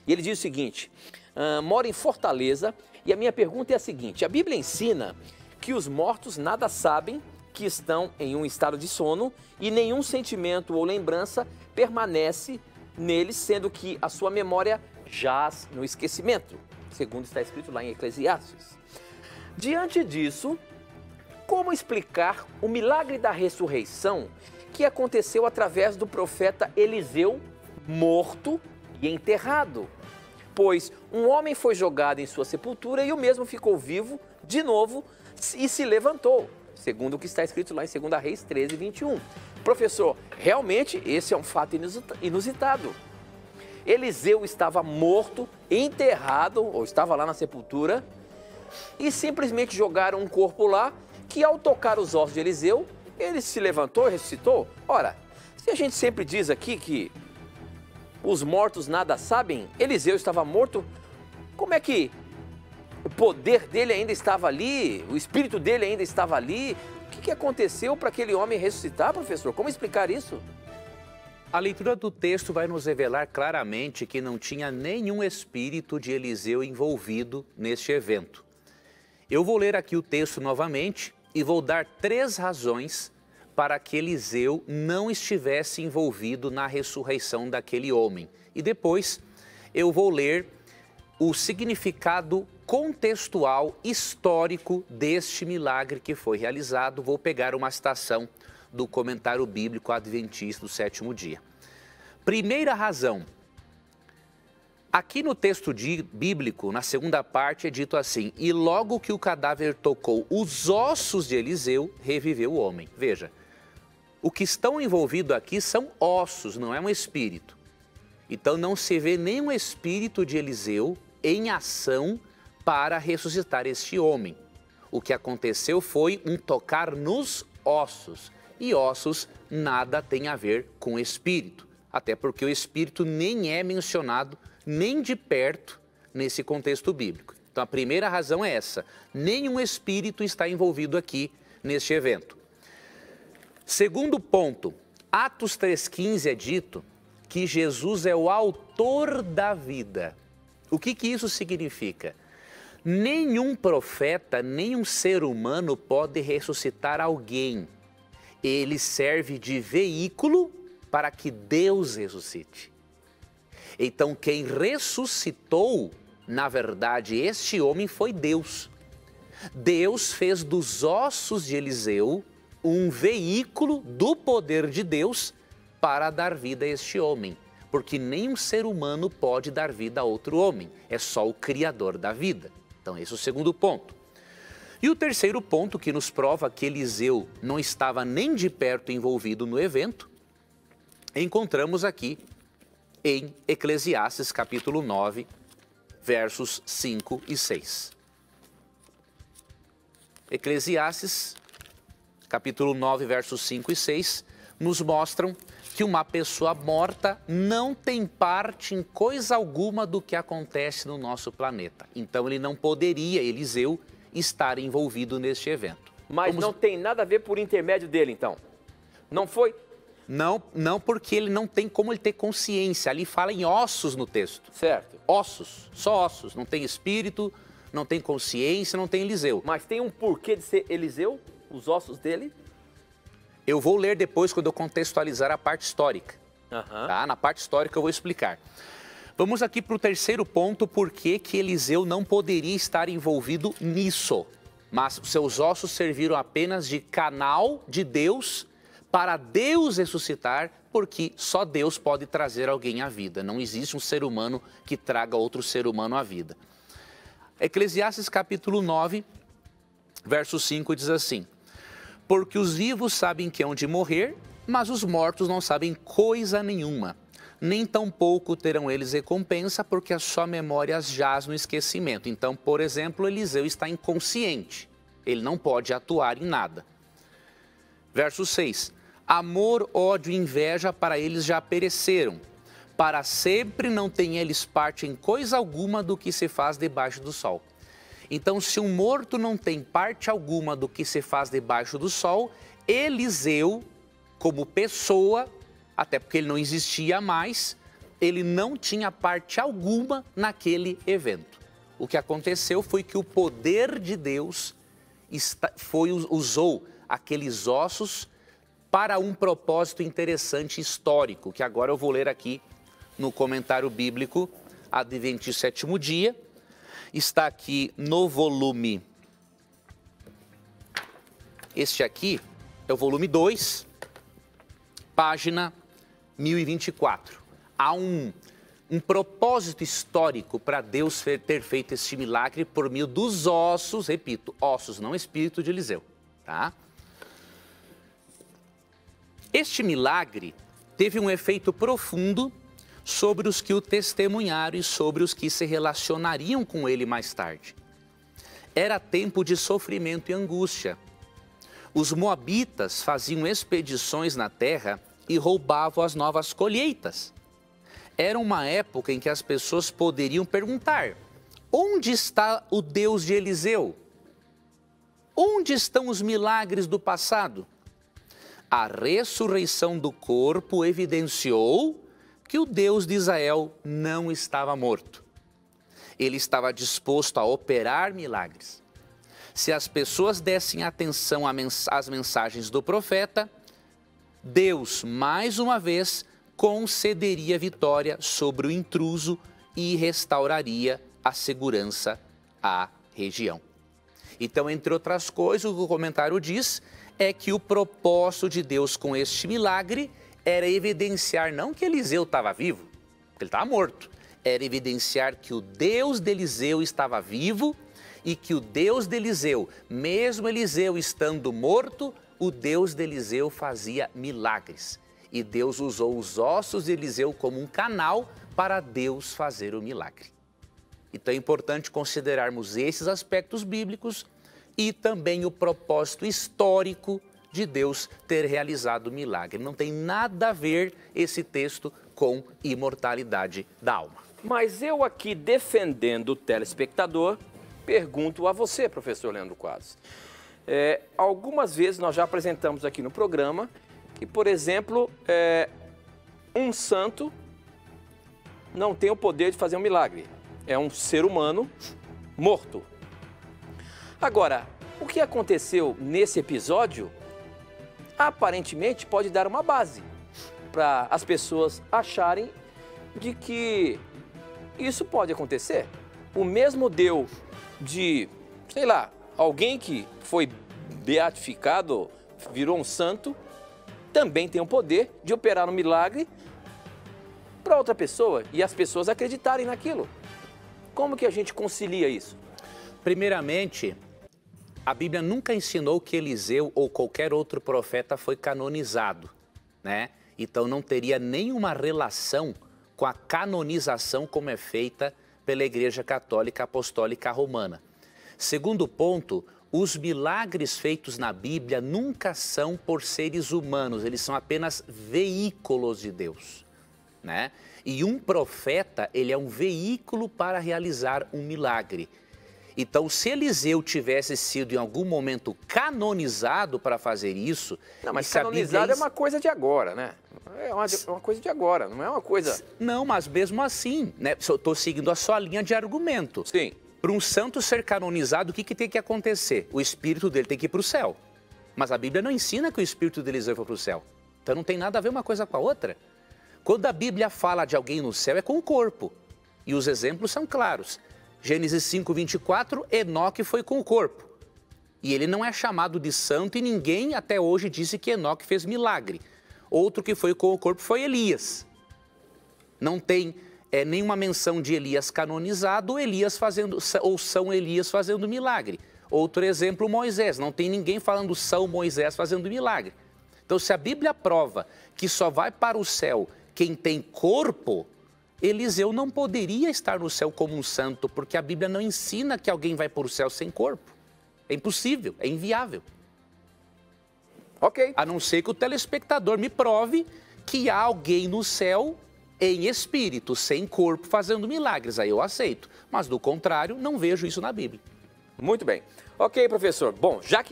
E ele diz o seguinte, moro em Fortaleza e a minha pergunta é a seguinte, a Bíblia ensina que os mortos nada sabem, que estão em um estado de sono e nenhum sentimento ou lembrança permanece neles, sendo que a sua memória jaz no esquecimento, segundo está escrito lá em Eclesiastes. Diante disso, como explicar o milagre da ressurreição que aconteceu através do profeta Eliseu, morto e enterrado? Pois um homem foi jogado em sua sepultura e o mesmo ficou vivo de novo e se levantou, segundo o que está escrito lá em 2 Reis 13, 21. Professor, realmente esse é um fato inusitado. Eliseu estava morto, enterrado, ou estava lá na sepultura, e simplesmente jogaram um corpo lá, que ao tocar os ossos de Eliseu, ele se levantou e ressuscitou. Ora, se a gente sempre diz aqui que os mortos nada sabem, Eliseu estava morto, como é que o poder dele ainda estava ali, o espírito dele ainda estava ali? O que aconteceu para aquele homem ressuscitar, professor? Como explicar isso? A leitura do texto vai nos revelar claramente que não tinha nenhum espírito de Eliseu envolvido neste evento. Eu vou ler aqui o texto novamente e vou dar 3 razões para que Eliseu não estivesse envolvido na ressurreição daquele homem. E depois eu vou ler o significado contextual, histórico deste milagre que foi realizado. Vou pegar uma citação do comentário bíblico adventista do 7º dia. Primeira razão. Aqui no texto bíblico, na segunda parte, é dito assim, e logo que o cadáver tocou os ossos de Eliseu, reviveu o homem. Veja, o que estão envolvidos aqui são ossos, não é um espírito. Então não se vê nenhum espírito de Eliseu em ação para ressuscitar este homem. O que aconteceu foi um tocar nos ossos. E ossos nada tem a ver com espírito. Até porque o espírito nem é mencionado nem de perto nesse contexto bíblico. Então a primeira razão é essa. Nenhum espírito está envolvido aqui neste evento. Segundo ponto, Atos 3,15 é dito que Jesus é o autor da vida. O que isso significa? Nenhum profeta, nenhum ser humano pode ressuscitar alguém. Ele serve de veículo para que Deus ressuscite. Então quem ressuscitou, na verdade, este homem foi Deus. Deus fez dos ossos de Eliseu um veículo do poder de Deus para dar vida a este homem. Porque nenhum ser humano pode dar vida a outro homem, é só o Criador da vida. Então esse é o segundo ponto. E o terceiro ponto que nos prova que Eliseu não estava nem de perto envolvido no evento, encontramos aqui em Eclesiastes capítulo 9, versos 5 e 6. Eclesiastes capítulo 9, versos 5 e 6, nos mostram que uma pessoa morta não tem parte em coisa alguma do que acontece no nosso planeta. Então ele não poderia, Eliseu, estar envolvido neste evento. Mas não tem nada a ver por intermédio dele, então? Não foi? Não, porque ele não tem como ele ter consciência. Ali fala em ossos no texto. Certo. Ossos, só ossos. Não tem espírito, não tem consciência, não tem Eliseu. Mas tem um porquê de ser Eliseu? Os ossos dele? Eu vou ler depois quando eu contextualizar a parte histórica. Tá? Na parte histórica eu vou explicar. Vamos aqui para o terceiro ponto, por que Eliseu não poderia estar envolvido nisso. Mas seus ossos serviram apenas de canal de Deus para Deus ressuscitar, porque só Deus pode trazer alguém à vida. Não existe um ser humano que traga outro ser humano à vida. Eclesiastes capítulo 9, verso 5 diz assim: porque os vivos sabem que hão de morrer, mas os mortos não sabem coisa nenhuma. Nem tampouco terão eles recompensa, porque a sua memória jaz no esquecimento. Então, por exemplo, Eliseu está inconsciente. Ele não pode atuar em nada. Verso 6. Amor, ódio e inveja para eles já pereceram. Para sempre não têm eles parte em coisa alguma do que se faz debaixo do sol. Então, se um morto não tem parte alguma do que se faz debaixo do sol, Eliseu, como pessoa, até porque ele não existia mais, ele não tinha parte alguma naquele evento. O que aconteceu foi que o poder de Deus usou aqueles ossos para um propósito interessante histórico, que agora eu vou ler aqui no comentário bíblico Adventista Sétimo Dia. Está aqui no volume, este aqui é o volume 2, página 1024. Há um propósito histórico para Deus ter feito este milagre por meio dos ossos, repito, ossos, não espírito de Eliseu, tá? Este milagre teve um efeito profundo sobre os que o testemunharam e sobre os que se relacionariam com ele mais tarde. Era tempo de sofrimento e angústia. Os moabitas faziam expedições na terra e roubavam as novas colheitas. Era uma época em que as pessoas poderiam perguntar: onde está o Deus de Eliseu? Onde estão os milagres do passado? A ressurreição do corpo evidenciou que o Deus de Israel não estava morto. Ele estava disposto a operar milagres. Se as pessoas dessem atenção às mensagens do profeta, Deus, mais uma vez, concederia vitória sobre o intruso e restauraria a segurança à região. Então, entre outras coisas, o que o comentário diz é que o propósito de Deus com este milagre era evidenciar não que Eliseu estava vivo, porque ele estava morto, era evidenciar que o Deus de Eliseu estava vivo e que o Deus de Eliseu, mesmo Eliseu estando morto, o Deus de Eliseu fazia milagres. E Deus usou os ossos de Eliseu como um canal para Deus fazer o milagre. Então é importante considerarmos esses aspectos bíblicos e também o propósito histórico de Deus ter realizado o milagre. Não tem nada a ver esse texto com imortalidade da alma. Mas eu aqui defendendo o telespectador, pergunto a você, professor Leandro Quadros. Algumas vezes nós já apresentamos aqui no programa que, por exemplo, um santo não tem o poder de fazer um milagre. É um ser humano morto. Agora, o que aconteceu nesse episódio, aparentemente pode dar uma base para as pessoas acharem de que isso pode acontecer. O mesmo Deus de, sei lá, alguém que foi beatificado, virou um santo, também tem o poder de operar um milagre para outra pessoa e as pessoas acreditarem naquilo. Como que a gente concilia isso? Primeiramente, a Bíblia nunca ensinou que Eliseu ou qualquer outro profeta foi canonizado, né? Então não teria nenhuma relação com a canonização como é feita pela Igreja Católica Apostólica Romana. Segundo ponto, os milagres feitos na Bíblia nunca são por seres humanos, eles são apenas veículos de Deus, né? E um profeta, ele é um veículo para realizar um milagre. Então, se Eliseu tivesse sido em algum momento canonizado para fazer isso... Não, mas canonizado é uma coisa de agora, né? É uma coisa de agora, não é uma coisa... Não, mas mesmo assim, né? Eu estou seguindo a sua linha de argumento. Sim. Para um santo ser canonizado, o que tem que acontecer? O espírito dele tem que ir para o céu. Mas a Bíblia não ensina que o espírito de Eliseu foi para o céu. Então não tem nada a ver uma coisa com a outra. Quando a Bíblia fala de alguém no céu, é com o corpo. E os exemplos são claros. Gênesis 5:24, Enoque foi com o corpo. E ele não é chamado de santo e ninguém até hoje disse que Enoque fez milagre. Outro que foi com o corpo foi Elias. Não tem nenhuma menção de Elias canonizado ou São Elias fazendo milagre. Outro exemplo, Moisés. Não tem ninguém falando São Moisés fazendo milagre. Então, se a Bíblia prova que só vai para o céu quem tem corpo, Eliseu não poderia estar no céu como um santo, porque a Bíblia não ensina que alguém vai para o céu sem corpo. É impossível, é inviável. Ok. A não ser que o telespectador me prove que há alguém no céu em espírito, sem corpo, fazendo milagres. Aí eu aceito. Mas, do contrário, não vejo isso na Bíblia. Muito bem. Ok, professor. Bom, já que